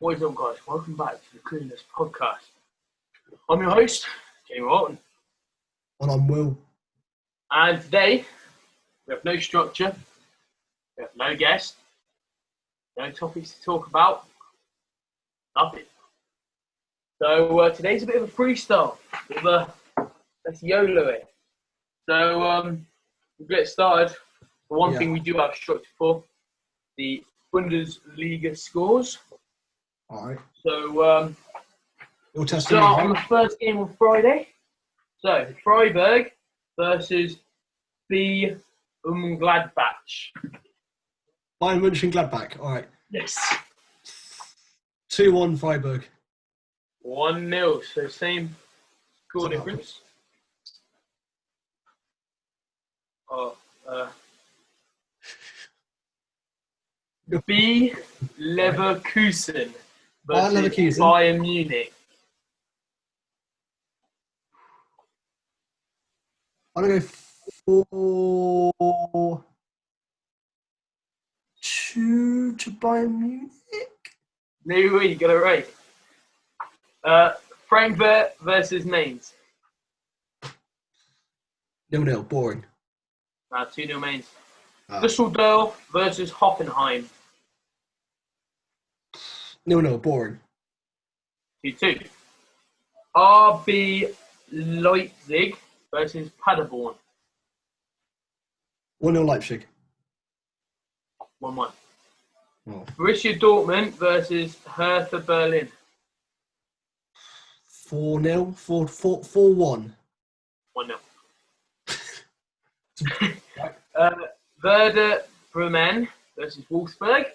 What is up, guys? Welcome back to the Clueless podcast. I'm your host, Jamie Walton. And I'm Will. And today, we have no structure, we have no guest, no topics to talk about, nothing. So today's a bit of a freestyle. Let's YOLO it. So we'll get started. The one thing we do have structure for, the Bundesliga scores. All right. So You're testing start me, on the first game on Friday. So Freiburg versus B. Gladbach. Bayern Mönchengladbach. All right. Yes. 2-1 Freiburg. 1-0. So same score difference. B. Leverkusen versus Bayern Munich. I'm going to go 4-2 to Bayern Munich. No, you got it right. Frankfurt versus Mainz. 0-0. Boring. 2-0 Mainz. Düsseldorf versus Hoffenheim. 0-0. Boring. 2-2. RB Leipzig versus Paderborn. 1-0 Leipzig. 1-1. Oh. Borussia Dortmund versus Hertha Berlin. 4-0. 4-1. 1-0. Werder Bremen versus Wolfsburg.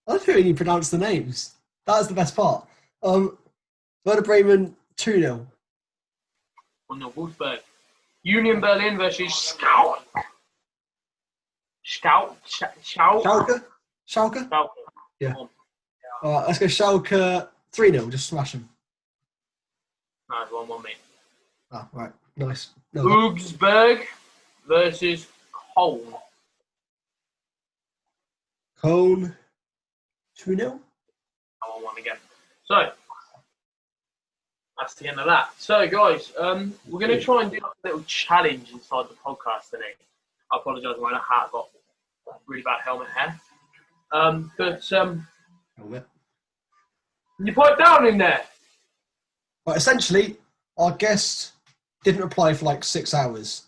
I don't think you pronounce the names. That's the best part. Werder Bremen 2-0. 1-0 Wolfsburg. Union Berlin versus Schalke? Yeah. All right, let's go Schalke 3-0. Just smash them. No, it's 1-1, mate. Ah, right. Nice. No, Augsburg versus Cologne. Cologne 2-0. 1-1 again. So, that's the end of that. So, guys, we're going to try and do a little challenge inside the podcast today. I apologise, my hat got really bad helmet hair. Helmet. You pipe down in there. But essentially, our guest didn't reply for like 6 hours.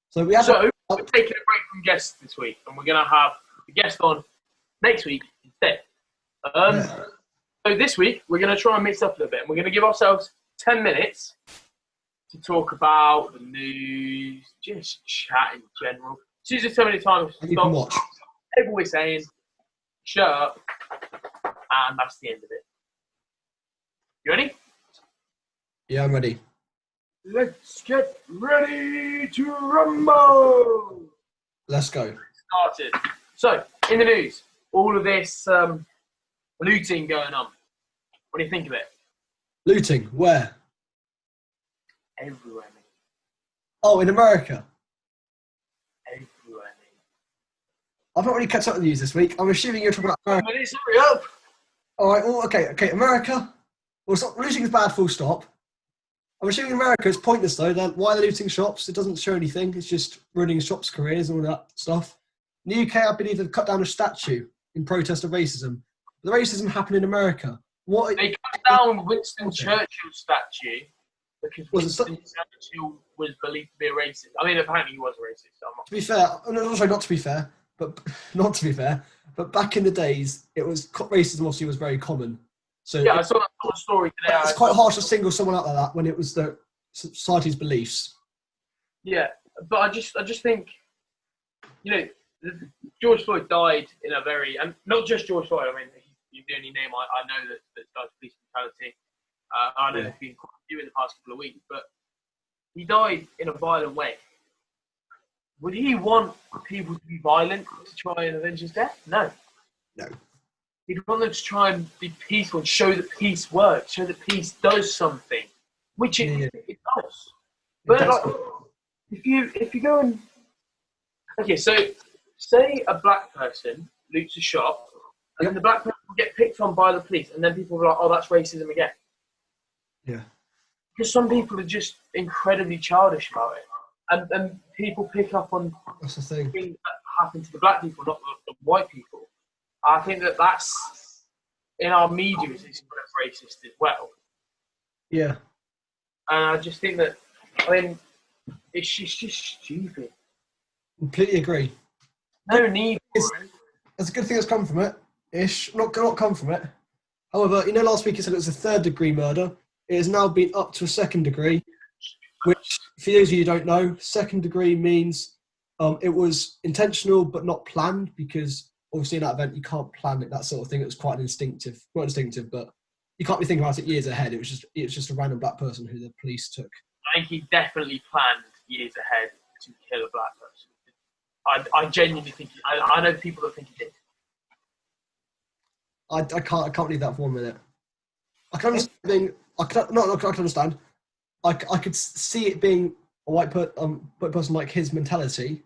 So we had we're taking a break from guests this week, and we're going to have the guest on next week instead. So this week, we're going to try and mix up a little bit, and we're going to give ourselves 10 minutes to talk about the news, just chat in general. It's usually 10-minute time to you can watch. Everyone we're saying, shut up, and that's the end of it. You ready? Yeah, I'm ready. Let's get ready to rumble. Let's go. Started. So, in the news, all of this looting going on. What do you think of it? Looting? Where? Everywhere, mate. Oh, in America? Everywhere, mate. I've not really kept up with the news this week. I'm assuming you're talking about America. Minutes, hurry up. All right, well, okay, America. Well, looting is bad, full stop. I'm assuming in America it's pointless, though. Why are they looting shops? It doesn't show anything. It's just ruining shops' careers and all that stuff. In the UK, I believe they've cut down a statue in protest of racism. The racism happened in America. They cut down Winston Churchill's statue because Winston Churchill was believed to be a racist. I mean, apparently he was a racist. So to be fair, not to be fair, but back in the days, racism obviously was very common. So yeah, I saw that sort of story today. It's quite harsh to single someone out like that when it was the society's beliefs. Yeah, but I just think, George Floyd died in a very, and not just George Floyd. I mean, he's the only name I know that died police brutality. I know there's been quite a few in the past couple of weeks, but he died in a violent way. Would he want people to be violent to try and avenge his death? No. He'd want them to try and be peaceful and show that peace works, show that peace does something, which it does. But if you go and okay, so say a black person loots a shop, and then the black person get picked on by the police, and then people are like, "Oh, that's racism again." Yeah. Because some people are just incredibly childish about it, and people pick up on That's the thing. things that happen to the black people, not the white people. I think that's in our media is racist as well. Yeah. And I just think that, I mean, it's just stupid. Completely agree. No need for it. There's a good thing that's come from it. Ish. Not come from it. However, last week you said it was a 3rd-degree murder. It has now been up to a 2nd degree, which, for those of you who don't know, 2nd degree means it was intentional but not planned, because obviously in that event you can't plan it, that sort of thing. It was quite not instinctive, but you can't be thinking about it years ahead. It was just a random black person who the police took. I think he definitely planned years ahead to kill a black person. I genuinely think I know people that think he did. I can't believe that for 1 minute. I can understand. I can understand. I could see it being a white person like his mentality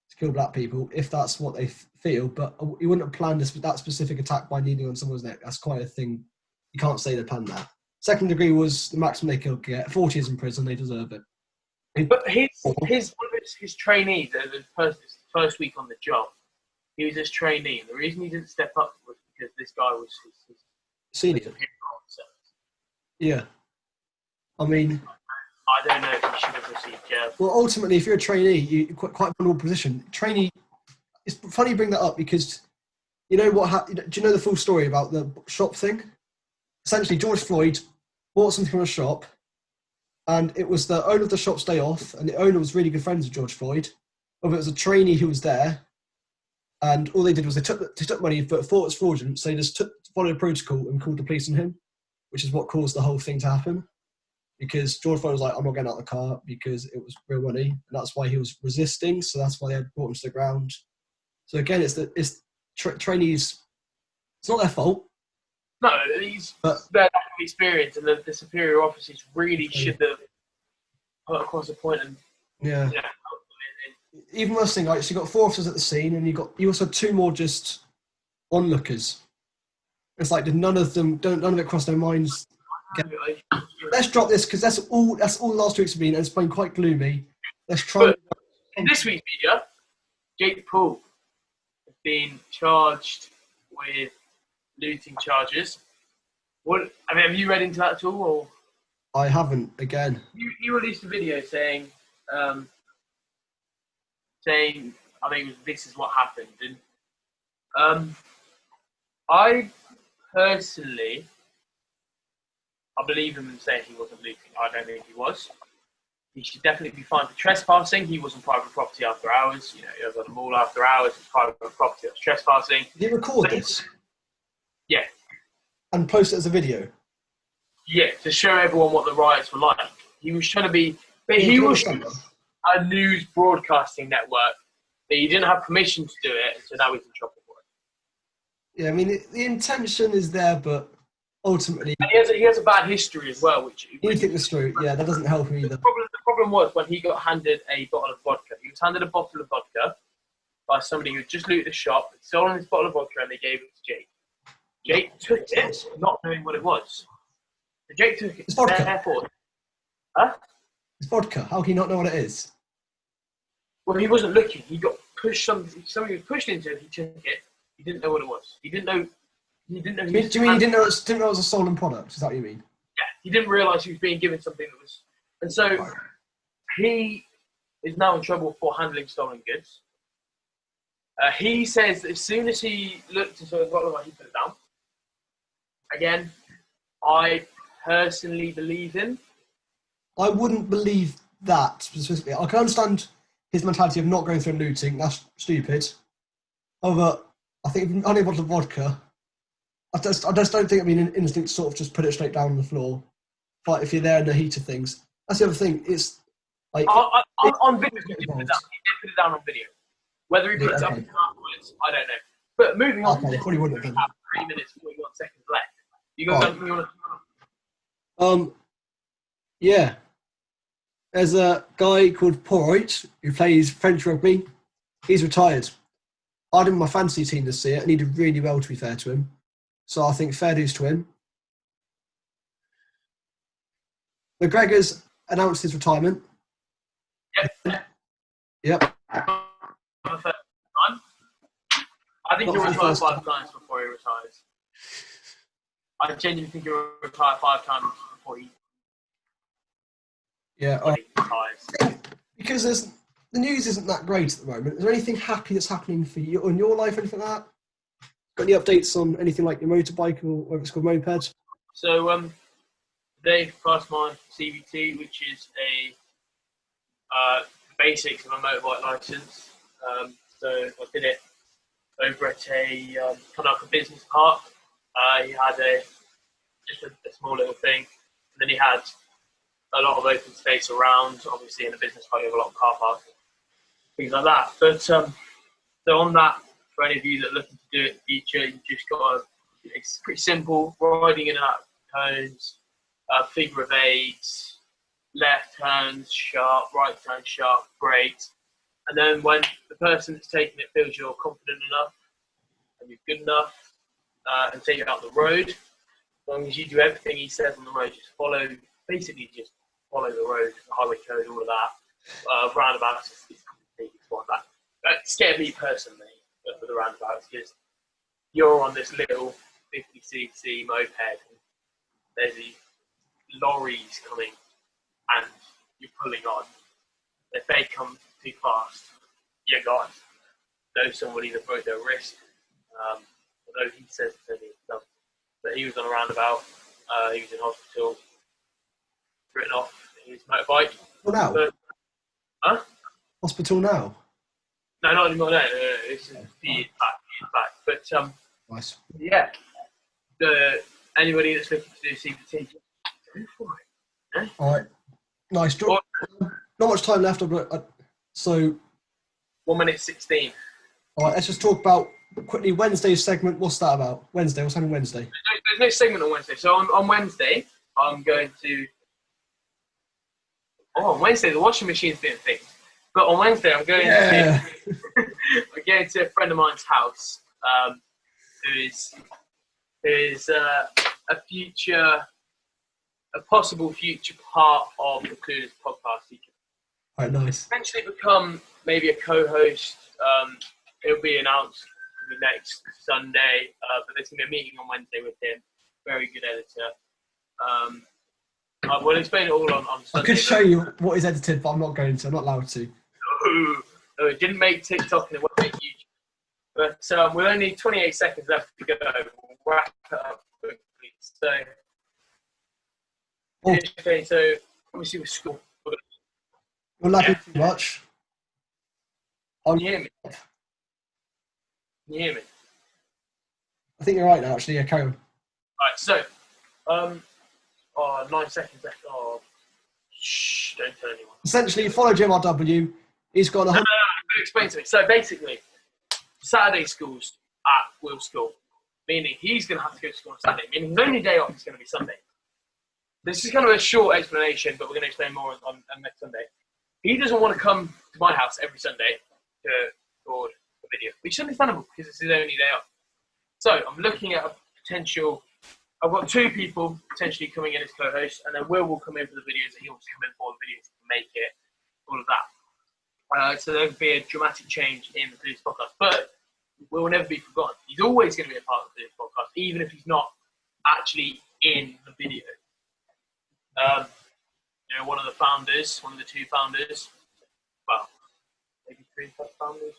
to kill black people if that's what they feel, but he wouldn't have planned that specific attack by kneeling on someone's neck. That's quite a thing. You can't say they planned that. 2nd degree was the maximum they could get. 40 years in prison, they deserve it. But one of his trainees, the first week on the job, he was his trainee. The reason he didn't step up was because this guy was his senior officer. Yeah. I mean, I don't know if he should have received jail. Well, ultimately, if you're a trainee, you're quite a vulnerable position. Trainee, it's funny you bring that up because you know what? Do you know the full story about the shop thing? Essentially, George Floyd bought something from a shop, and it was the owner of the shop's day off, and the owner was really good friends with George Floyd. But it was a trainee who was there, and all they did was they took money, but thought it was fraudulent, so they just followed protocol and called the police on him, which is what caused the whole thing to happen. Because George Floyd was like, I'm not getting out of the car because it was real money. And that's why he was resisting. So that's why they had brought him to the ground. So again, it's trainees. It's not their fault. No, their lack of experience, and the superior officers really should have put across a point. And yeah. Even worse thing, like, so you got 4 officers at the scene, and you also had 2 more just onlookers. It's like, did none of it cross their minds? Let's drop this because that's all last week's been, and it's been quite gloomy. Let's try. In this week's video, Jake Paul has been charged with looting charges. Have you read into that at all? Or? I haven't. Again, you released a video saying, I think this is what happened, and I personally. I believe him in saying he wasn't looting. I don't think he was. He should definitely be fined for trespassing. He was on private property after hours. He was at the mall after hours. It's private property. That's trespassing. Did he record this? Yeah. And post it as a video? Yeah, to show everyone what the riots were like. He was trying to be... But he was a news broadcasting network that he didn't have permission to do it, so now he's in trouble for it. Yeah, I mean, the intention is there, but... ultimately, and he has a bad history as well, which you think that's true. Yeah, that doesn't help him either. The problem was when he got handed a bottle of vodka. He was handed a bottle of vodka by somebody who had just looted the shop, stolen his bottle of vodka, and they gave it to Jake. Jake took it, not knowing what it was. So Jake took it. It's vodka. Therefore, huh? It's vodka. How can you not know what it is? Well, he wasn't looking. He got pushed. Somebody was pushed into it. He took it. He didn't know what it was. He didn't know. Do you mean he didn't know it was a stolen product? Is that what you mean? Yeah, he didn't realise he was being given something that was... And so he is now in trouble for handling stolen goods. He says that as soon as he looked into his bottle, he put it down. Again, I personally believe him. I wouldn't believe that specifically. I can understand his mentality of not going through looting. That's stupid. However, I think if only a bottle of vodka... I just don't think it'd be an instinct to sort of just put it straight down on the floor. But if you're there in the heat of things, that's the other thing. It's like on video, he did put it down on video. Whether he puts it up afterwards, I don't know. But moving on, okay, probably wouldn't have been. 3 minutes, 41 seconds left. You got something you want to? Yeah. There's a guy called Porritt who plays French rugby. He's retired. I had him in my fantasy team this year, and he did really well, to be fair to him. So I think fair dues to him. McGregor's announced his retirement. Yep. Yep. For the first time. I think he'll retire 5 times before he retires. I genuinely think he'll retire 5 times before he retires. Because the news isn't that great at the moment. Is there anything happy that's happening for you in your life, anything like that? Got any updates on anything like your motorbike or whatever it's called, moped? So, today passed my CVT, which is a basics of a motorbike license. So I did it over at a kind of like a business park. He had just a small little thing, and then he had a lot of open space around. Obviously, in a business park, you have a lot of car parks, things like that. But so on that, for any of you that are looking to do it in the future, you just got to. It's pretty simple. Riding in and out of turns, figure of 8, left turns sharp, right turn sharp, brake. And then when the person that's taking it feels you're confident enough and you're good enough and take it out the road, as long as you do everything he says on the road, just follow the road, the highway code, all of that. Roundabouts is completely one that. It scared me personally for the roundabouts because you're on this little 50cc moped and there's these lorries coming and you're pulling on. If they come too fast, you're gone. Know somebody that broke their wrist. Although he says it's only stuff. But he was on a roundabout. He was in hospital. Written off his motorbike. Well, now? Huh? Hospital now? No, not anymore. No. This is years back. But nice. Yeah. Anybody that's looking to do CPT, go for it. Eh? All right. Nice. Not much time left. So 1 minute 16. All right. Let's just talk about quickly Wednesday's segment. What's that about? Wednesday. What's happening Wednesday? There's no segment on Wednesday. So on Wednesday, I'm going to. Oh, on Wednesday the washing machine's being fixed. But on Wednesday I'm going to. I'm going to a friend of mine's house, who is a possible future part of the Clueless podcast. He can nice. Eventually become maybe a co-host. It'll be announced next Sunday, but there's going to be a meeting on Wednesday with him. Very good editor. I will explain it all on Sunday. I could show you what is edited, but I'm not going to. I'm not allowed to. No, it didn't make TikTok and it won't make YouTube. But we only need 28 seconds left to go. We'll wrap it up quickly. So obviously with school. You're laughing too much. Can you hear me? Can you hear me? I think you're right now, actually. Yeah, carry on. Right, so 9 seconds left. Oh, shh! Don't tell anyone. Essentially, follow JMRW. He's got a. No, explain to me. So basically, Saturday school's at Will's school, meaning he's going to have to go to school on Saturday. Meaning his only day off is going to be Sunday. This is kind of a short explanation, but we're going to explain more on next Sunday. He doesn't want to come to my house every Sunday to record a video, which is understandable because it's his only day off. So I'm looking at a potential. I've got 2 people potentially coming in as co-hosts, and then Will come in for the videos that he wants to come in for, the videos to make it, all of that. So there will be a dramatic change in the Clueless podcast, but Will will never be forgotten. He's always going to be a part of the Clueless podcast, even if he's not actually in the video. One of the founders, one of the 2 founders, well, maybe 3 founders.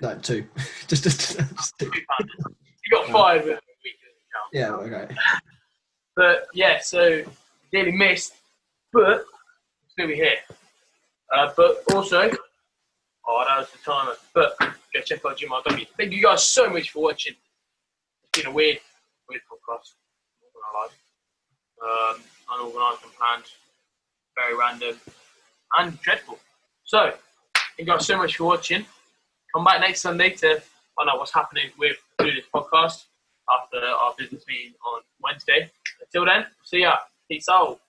No, 2. just 2 founders. You got 5 in a week. Yeah, okay. But yeah, so dearly missed, but still be here. But also, that was the timer. But go check out GMRW. Thank you guys so much for watching. It's been a weird podcast. Not gonna lie. Unorganised, unplanned, very random, and dreadful. So, thank you guys so much for watching. Come back next Sunday to find out what's happening with the Clueless podcast after our business meeting on Wednesday. Until then, see ya. Peace out.